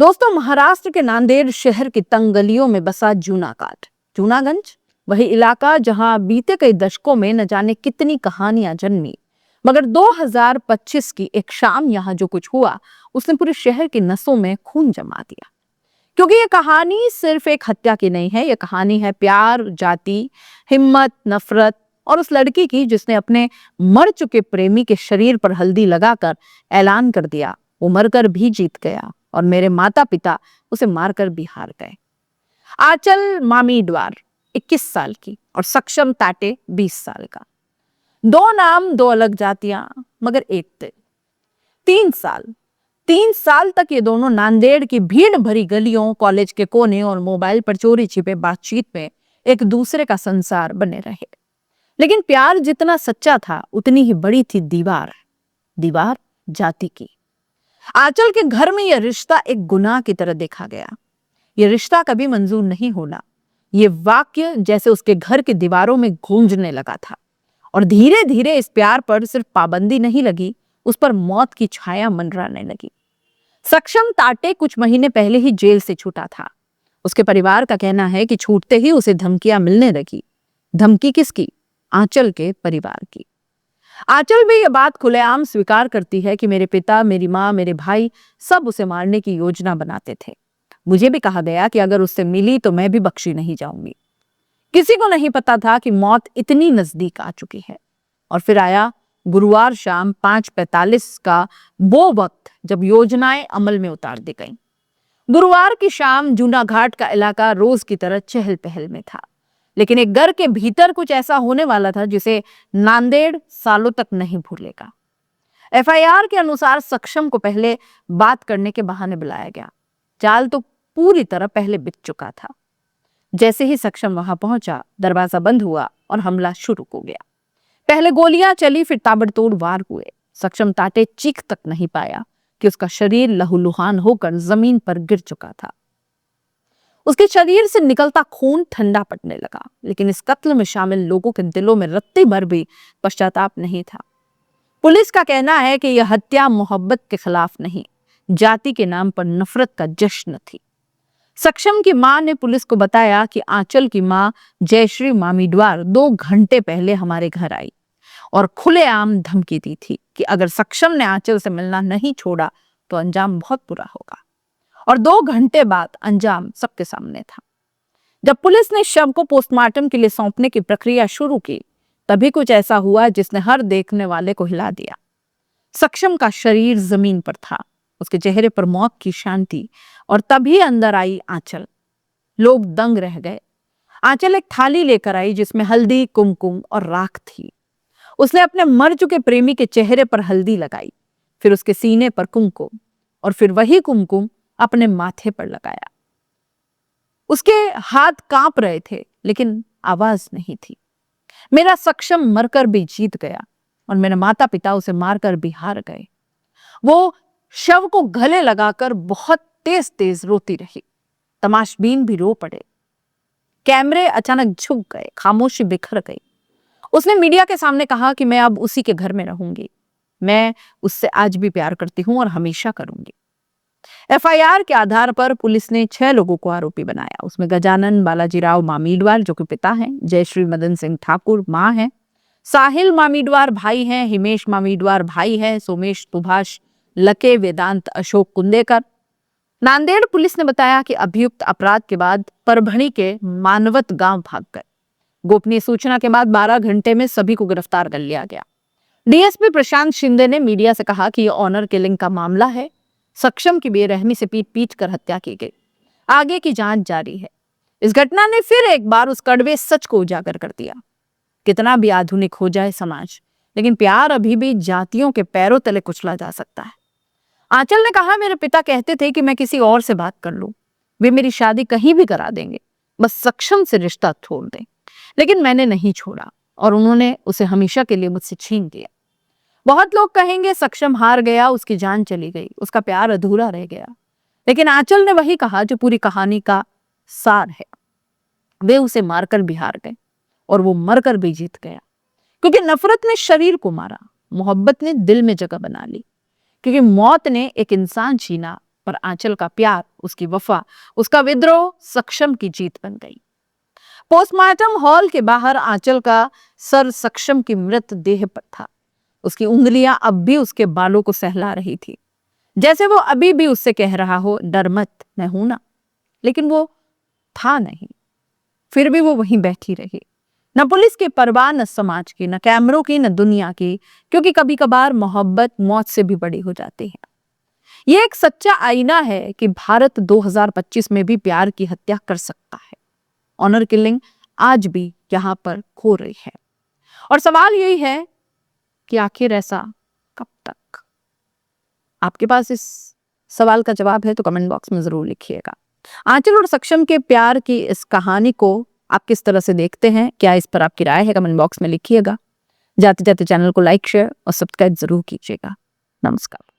दोस्तों, महाराष्ट्र के नांदेड़ शहर की तंग गलियों में बसा जूनागढ़ जूनागंज वही इलाका जहां बीते कई दशकों में न जाने कितनी कहानियां जन्मी। मगर 2025 की एक शाम यहां जो कुछ हुआ उसने पूरे शहर की नसों में खून जमा दिया। क्योंकि ये कहानी सिर्फ एक हत्या की नहीं है, ये कहानी है प्यार, जाति, हिम्मत, नफरत और उस लड़की की जिसने अपने मर चुके प्रेमी के शरीर पर हल्दी लगाकर ऐलान कर दिया वो मरकर भी जीत गया और मेरे माता पिता उसे मारकर भी हार गए। आंचल मामीडवार 21 साल की और सक्षम ताटे 20 साल का। दो नाम, दो अलग जातियां, मगर एक दिल। 3 साल 3 साल तक ये दोनों नांदेड़ की भीड़ भरी गलियों, कॉलेज के कोने और मोबाइल पर चोरी छिपे बातचीत में एक दूसरे का संसार बने रहे। लेकिन प्यार जितना सच्चा था उतनी ही बड़ी थी दीवार दीवार जाति की। आंचल के घर में यह रिश्ता एक गुनाह की तरह देखा गया। यह रिश्ता कभी मंजूर नहीं होना, ये वाक्य जैसे उसके घर की दीवारों में गूंजने लगा था। और धीरे धीरे इस प्यार पर सिर्फ पाबंदी नहीं लगी, उस पर मौत की छाया मंडराने लगी। सक्षम ताटे कुछ महीने पहले ही जेल से छूटा था। उसके परिवार का कहना है कि छूटते ही उसे धमकियां मिलने लगी। धमकी किसकी? आंचल के परिवार की। आंचल भी यह बात खुलेआम स्वीकार करती है कि मेरे पिता, मेरी माँ, मेरे भाई सब उसे मारने की योजना बनाते थे। मुझे भी कहा गया कि अगर उससे मिली तो मैं भी बख्शी नहीं जाऊंगी। किसी को नहीं पता था कि मौत इतनी नजदीक आ चुकी है। और फिर आया गुरुवार शाम 5:45 का वो वक्त जब योजनाएं अमल में उतार दी गईं। गुरुवार की शाम जूनागढ़ का इलाका रोज की तरह चहल पहल में था। लेकिन एक घर के भीतर कुछ ऐसा होने वाला था जिसे नांदेड़ सालों तक नहीं भूलेगा। एफआईआर के अनुसार सक्षम को पहले बात करने के बहाने बुलाया गया। जाल तो पूरी तरह पहले बिक चुका था। जैसे ही सक्षम वहां पहुंचा, दरवाजा बंद हुआ और हमला शुरू हो गया। पहले गोलियां चली, फिर ताबड़तोड़ वार हुए। सक्षम ताटे चीख तक नहीं पाया कि उसका शरीर लहूलुहान होकर जमीन पर गिर चुका था। उसके शरीर से निकलता खून ठंडा पड़ने लगा, लेकिन इस कत्ल में शामिल लोगों के दिलों में रत्ती भर भी पश्चाताप नहीं था। पुलिस का कहना है कि यह हत्या मोहब्बत के खिलाफ नहीं, जाति के नाम पर नफरत का जश्न थी। सक्षम की मां ने पुलिस को बताया कि आंचल की मां जयश्री मामीडवार 2 घंटे पहले हमारे घर आई और खुलेआम धमकी दी थी कि अगर सक्षम ने आंचल से मिलना नहीं छोड़ा तो अंजाम बहुत बुरा होगा। और 2 घंटे बाद अंजाम सबके सामने था। जब पुलिस ने शव को पोस्टमार्टम के लिए सौंपने की प्रक्रिया शुरू की, तभी कुछ ऐसा हुआ जिसने हर देखने वाले को हिला दिया। सक्षम का शरीर जमीन पर था, उसके चेहरे पर मौत की शांति, और तभी अंदर आई आंचल। लोग दंग रह गए। आंचल एक थाली लेकर आई जिसमें हल्दी, कुमकुम और राख थी। उसने अपने मर चुके प्रेमी के चेहरे पर हल्दी लगाई, फिर उसके सीने पर कुमकुम, और फिर वही कुमकुम अपने माथे पर लगाया। उसके हाथ कांप रहे थे, लेकिन आवाज नहीं थी। मेरा सक्षम मरकर भी जीत गया और मेरे माता पिता उसे मारकर भी हार गए। वो शव को गले लगाकर बहुत तेज तेज रोती रही। तमाशबीन भी रो पड़े। कैमरे अचानक झुक गए, खामोशी बिखर गई। उसने मीडिया के सामने कहा कि मैं अब उसी के घर में रहूंगी। मैं उससे आज भी प्यार करती हूं और हमेशा करूंगी। एफआईआर के आधार पर पुलिस ने 6 लोगों को आरोपी बनाया। उसमें गजानन बालाजीराव मामीडवार जो कि पिता हैं, जयश्री मदन सिंह ठाकुर मां हैं, साहिल मामीडवार भाई हैं, हिमेश मामीडवार भाई हैं, सोमेश सुभाष लके, वेदांत अशोक कुंदेकर। नांदेड़ पुलिस ने बताया कि अभियुक्त अपराध के बाद परभणी के मानवत गांव भाग गए। गोपनीय सूचना के बाद 12 घंटे में सभी को गिरफ्तार कर लिया गया। डीएसपी प्रशांत शिंदे ने मीडिया से कहा कि यह ऑनर किलिंग का मामला है। सक्षम की बेरहमी से पीट पीट कर हत्या की गई। आगे की जांच जारी है। इस घटना ने फिर एक बार उस कड़वे सच को उजागर कर दिया। कितना भी आधुनिक हो जाए समाज, लेकिन प्यार अभी भी जातियों के पैरों तले कुचला जा सकता है। आंचल ने कहा, मेरे पिता कहते थे कि मैं किसी और से बात कर लूं, वे मेरी शादी कहीं भी करा देंगे, बस सक्षम से रिश्ता छोड़ दें। लेकिन मैंने नहीं छोड़ा और उन्होंने उसे हमेशा के लिए मुझसे छीन लिया। बहुत लोग कहेंगे सक्षम हार गया, उसकी जान चली गई, उसका प्यार अधूरा रह गया। लेकिन आंचल ने वही कहा जो पूरी कहानी का सार है। वे उसे मारकर भी हार गए और वो मरकर भी जीत गया। क्योंकि नफरत ने शरीर को मारा, मोहब्बत ने दिल में जगह बना ली। क्योंकि मौत ने एक इंसान छीना, पर आंचल का प्यार, उसकी वफा, उसका विद्रोह सक्षम की जीत बन गई। पोस्टमार्टम हॉल के बाहर आंचल का सर सक्षम की मृत देह पर था। उसकी उंगलियां अब भी उसके बालों को सहला रही थी, जैसे वो अभी भी उससे कह रहा हो, डर मत, मैं हूं ना। लेकिन वो था नहीं। फिर भी वो वहीं बैठी रही, न पुलिस की परवाह, न समाज की, न कैमरों की, न दुनिया की, क्योंकि कभी कभार मोहब्बत मौत से भी बड़ी हो जाती है। ये एक सच्चा आईना है कि भारत 2025 में भी प्यार की हत्या कर सकता है। ऑनर किलिंग आज भी यहां पर हो रही है, और सवाल यही है कि आखिर ऐसा कब तक? आपके पास इस सवाल का जवाब है तो कमेंट बॉक्स में जरूर लिखिएगा। आंचल और सक्षम के प्यार की इस कहानी को आप किस तरह से देखते हैं? क्या इस पर आपकी राय है? कमेंट बॉक्स में लिखिएगा। जाते जाते चैनल को लाइक, शेयर और सब्सक्राइब जरूर कीजिएगा। नमस्कार।